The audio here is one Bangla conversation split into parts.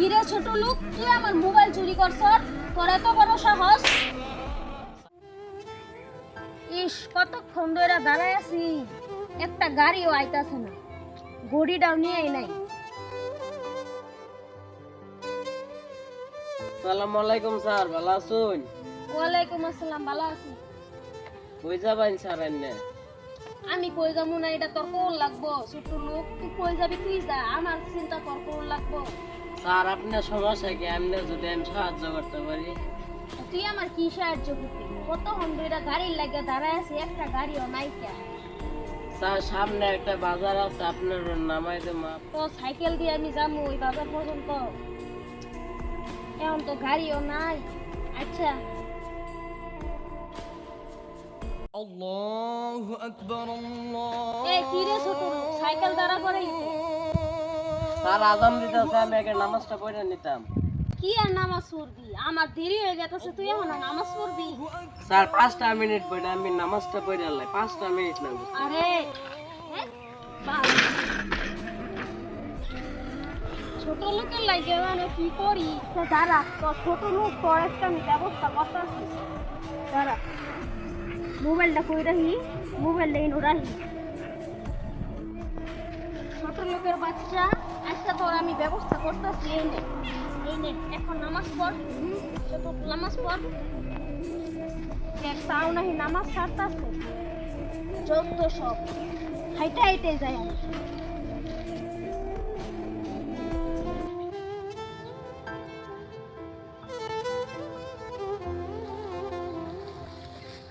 কিরে ছোট লোক, তুই আমার মোবাইল চুরি করছ? তোর এত বড় সাহস! ইস, কতক্ষণ ধরে দাঁড়ায় আছি, একটা গাড়িও আইতাছে না, ঘড়িটাও নিয়েই নাই। আসসালামু আলাইকুম স্যার, ভালো আছেন? ওয়ালাইকুম আসসালাম, ভালো আছি। কই যাবেন স্যার? এনে আমি কই যাবো না, এটা তোর কোন লাগবো? ছোট লোক, তুই কই যাবি তুই যা, আমার চিন্তা তোর কোন লাগবো? স্যার আপনার সমস্যা কি? আমি যদি আমি সাহায্য করতে পারি। তুই আমার কি সাহায্য করবি? কতক্ষণ ধরে গাড়ির লাগে দাঁড়ায় আছি, একটা গাড়িও নাই কে। স্যার সামনে একটা বাজার আছে, আপনার নামাই দেবো। তো সাইকেল দিয়ে আমি যাবো ওই বাজার পর্যন্ত, এখন তো গাড়িও নাই। আচ্ছা আল্লাহু আকবার, আল্লাহ। এই কি রে ছোট লোক, সাইকেল দাঁড়া করে স্যার আজান দিতেছে, আমি আগে নামাজটা পড়ে নিতাম। কি আর নামাজ পড়বি? আমার দেরি হয়ে গেছে, তুই এখন নামাজ পড়বি? স্যার 5টা মিনিট পড়ে আমি নামাজটা পড়ে আলাই, 5টা মিনিট লাগবে। আরে হ্যাঁ, বাবা। ছোট লোকের লাগে মানে কি করি? তো দাঁড়া, তো ছোট লোক তোর একটা আমি ব্যবস্থা করতেছি। দাঁড়া, মোবাইলটা কই রাখি, মোবাইলটা এনে রাখি। ছোট লোকের বাচ্চা, আচ্ছা তোর আমি ব্যবস্থা করতেছি। এই নে, এখন নামাজ পড়। ছোট নামাজ পড়। দেখ তাও নাহি নামাজ ছাড়তাছে, যত সব হাইটে হাইটে যায়।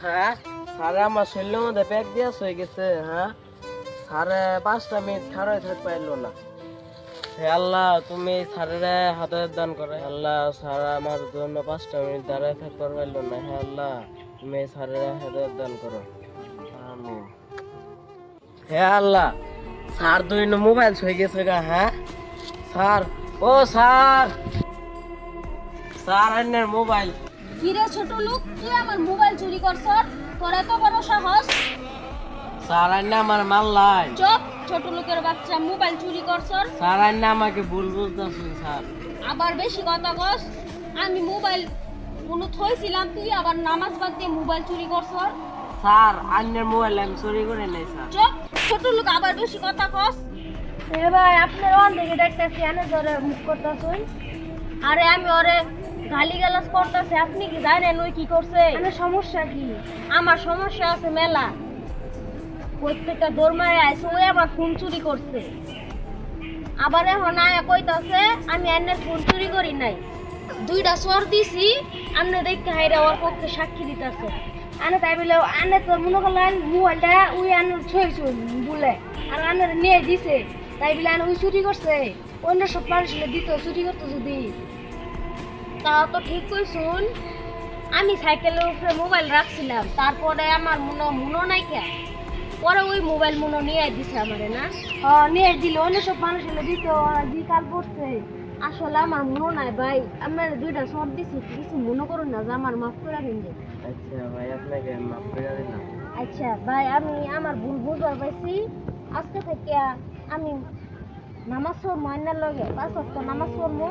হ্যাঁ স্যার, আমার শরীরের মধ্যে প্যাক দিয়া হয়ে গেছে। হ্যাঁ স্যারে 5টা মিনিট খাড়াই থাক পাইলো না। হে আল্লাহ, তুমি স্যারের হাতে দান করে। আল্লাহ, স্যার আমার জন্য 5টা মিনিট দাঁড়ায় থাকতে পারলো না। হে আল্লাহ, তুমি স্যারের হাতে দান করো। আমিন। হে আল্লাহ, স্যার দুই মোবাইল হয়ে গেছে গা। হ্যাঁ স্যার, ও স্যার, স্যার এনের মোবাইল। কিরে ছোট লোক, তুই আমার মোবাইল চুরি করছ? তোর এত বড় সাহস! স্যার এনে আমার মাল্লাই। চুপ, ছোট লোকের বাচ্চা, মোবাইল চুরি করছ? স্যার এনে আমাকে ভুল বুঝতেছেন স্যার। আবার বেশি কথা কস। আমি মোবাইল কোনো থইছিলাম, তুই আবার নামাজ বাদ দিয়ে মোবাইল চুরি করছ? স্যার আন্নের মোবাইল আমি চুরি করে নাই স্যার। চুপ, ছোট লোক, আবার বেশি কথা কস। এ ভাই, আপনার অন দেখে দেখতেছি এনে ধরে মুখ করতেছুন। আরে আমি ওরে গালিগালাজ করতেছে, আপনি কি জানেন ওই কি করছে? আমার সমস্যা কি? আমার সমস্যা আছে মেলা। প্রত্যেকটা দৌড়মারে আইসে, ওই আমার ফোন চুরি করছে। আবার এখন আয়া কইতাছে আমি এনের ফোন চুরি করি নাই। 2টা সর দিছি, আপনি দেখতে হাইরা ওর পক্ষে সাক্ষী দিতেছে। আনে তাই বলে আনে তো মনে করলেন মোবাইলটা ওই আনের ছইছুন বলে, আর আনের নিয়ে দিছে তাই বলে আনে ওই চুরি করছে। অন্য সব মানুষ দিত চুরি করতো যদি। তা তো ঠিক কইছুন। আমি সাইকেলের উপরে মোবাইল রাখছিলাম, তারপরে আমার মনে নাই কে, পরে ওই মোবাইল মনে নিয়ে দিছে আমারে। না নিয়ে দিল, অন্য সব মানুষ দিত, বিকাল পড়ছে। আসলে আমার মনে নাই ভাই, আমার 2টা শর্ট দিছি, কিছু মনে করুন না, যে আমার মাফ করে দিন। আচ্ছা ভাই, আপনাকে মাফ করে দিলাম। আচ্ছা ভাই, আমি আমার ভুল বুঝবার পাইছি। আজকে থেকে আমি নামাজ পড়বো, আইনার লগে 5 ওয়াক্ত নামাজ পড়বো।